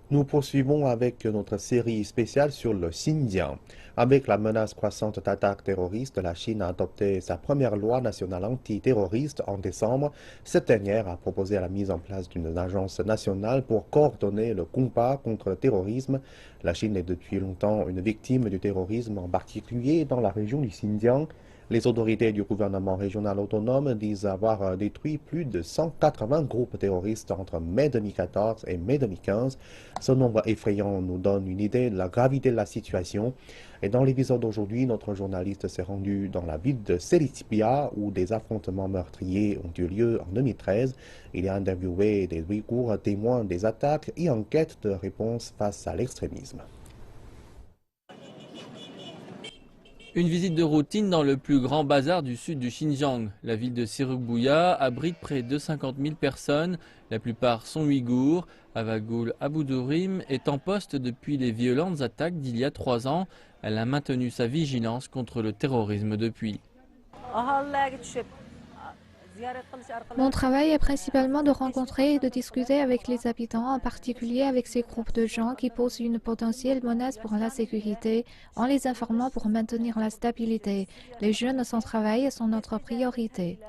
Nous poursuivons avec notre série spéciale sur le Xinjiang. Avec la menace croissante d'attaques terroristes, la Chine a adopté sa première loi nationale antiterroriste en décembre. Cette dernière a proposé la mise en place d'une agence nationale pour coordonner le combat contre le terrorisme. La Chine est depuis longtemps une victime du terrorisme, en particulier dans la région du Xinjiang. Les autorités du gouvernement régional autonome disent avoir détruit plus de 180 groupes terroristes entre mai 2014 et mai 2015. Ce nombre effrayant nous donne une idée de la gravité de la situation. Et dans l'épisode d'aujourd'hui, notre journaliste s'est rendu dans la ville de Séritibia où des affrontements meurtriers ont eu lieu en 2013. Il a interviewé des Ouïghours témoins des attaques et en quête de réponse face à l'extrémisme. Une visite de routine dans le plus grand bazar du sud du Xinjiang. La ville de Sirukbuya abrite près de 50 000 personnes. La plupart sont ouïghours. Avagul Aboudurim est en poste depuis les violentes attaques d'il y a 3 ans. Elle a maintenu sa vigilance contre le terrorisme depuis. Mon travail est principalement de rencontrer et de discuter avec les habitants, en particulier avec ces groupes de gens qui posent une potentielle menace pour la sécurité, en les informant pour maintenir la stabilité. Les jeunes sans travail sont notre priorité.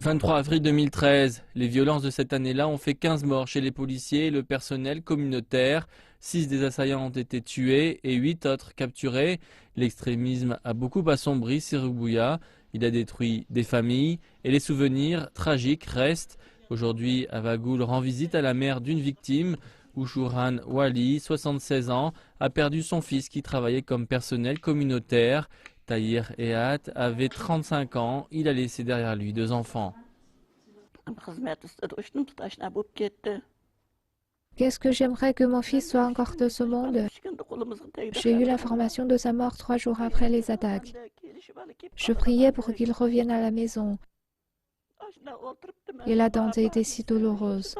23 avril 2013, les violences de cette année-là ont fait 15 morts chez les policiers et le personnel communautaire. 6 des assaillants ont été tués et 8 autres capturés. L'extrémisme a beaucoup assombri Sirukbuya. Il a détruit des familles et les souvenirs tragiques restent. Aujourd'hui, Avagul rend visite à la mère d'une victime. Ushuran Wali, 76 ans, a perdu son fils qui travaillait comme personnel communautaire. Tahir Ehat avait 35 ans, il a laissé derrière lui 2 enfants. Qu'est-ce que j'aimerais que mon fils soit encore de ce monde? J'ai eu l'information de sa mort 3 jours après les attaques. Je priais pour qu'il revienne à la maison. Et l'attente était si douloureuse.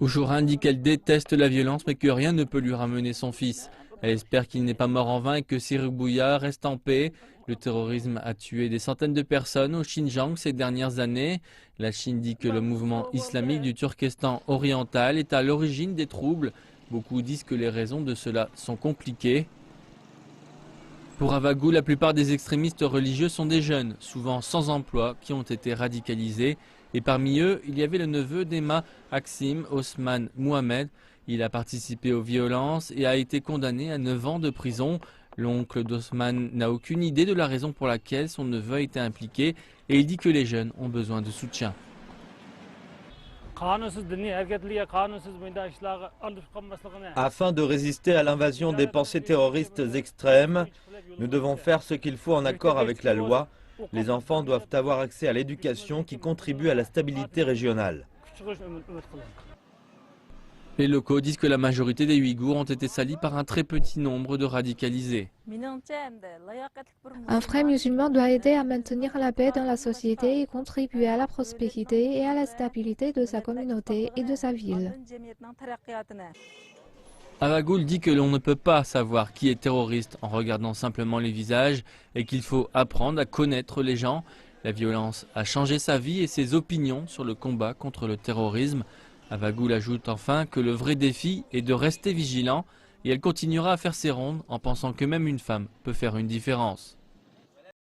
Ushuran dit qu'elle déteste la violence mais que rien ne peut lui ramener son fils. Elle espère qu'il n'est pas mort en vain et que Sirukbuya reste en paix. Le terrorisme a tué des centaines de personnes au Xinjiang ces dernières années. La Chine dit que le mouvement islamique du Turkestan oriental est à l'origine des troubles. Beaucoup disent que les raisons de cela sont compliquées. Pour Avagul, la plupart des extrémistes religieux sont des jeunes, souvent sans emploi, qui ont été radicalisés. Et parmi eux, il y avait le neveu d'Emma Aksim, Osman Mohamed. Il a participé aux violences et a été condamné à 9 ans de prison. L'oncle d'Osman n'a aucune idée de la raison pour laquelle son neveu a été impliqué et il dit que les jeunes ont besoin de soutien. Afin de résister à l'invasion des pensées terroristes extrêmes, nous devons faire ce qu'il faut en accord avec la loi. Les enfants doivent avoir accès à l'éducation qui contribue à la stabilité régionale. Les locaux disent que la majorité des Ouïghours ont été salis par un très petit nombre de radicalisés. Un frère musulman doit aider à maintenir la paix dans la société et contribuer à la prospérité et à la stabilité de sa communauté et de sa ville. Avagul dit que l'on ne peut pas savoir qui est terroriste en regardant simplement les visages et qu'il faut apprendre à connaître les gens. La violence a changé sa vie et ses opinions sur le combat contre le terrorisme. Avagul ajoute enfin que le vrai défi est de rester vigilant et elle continuera à faire ses rondes en pensant que même une femme peut faire une différence.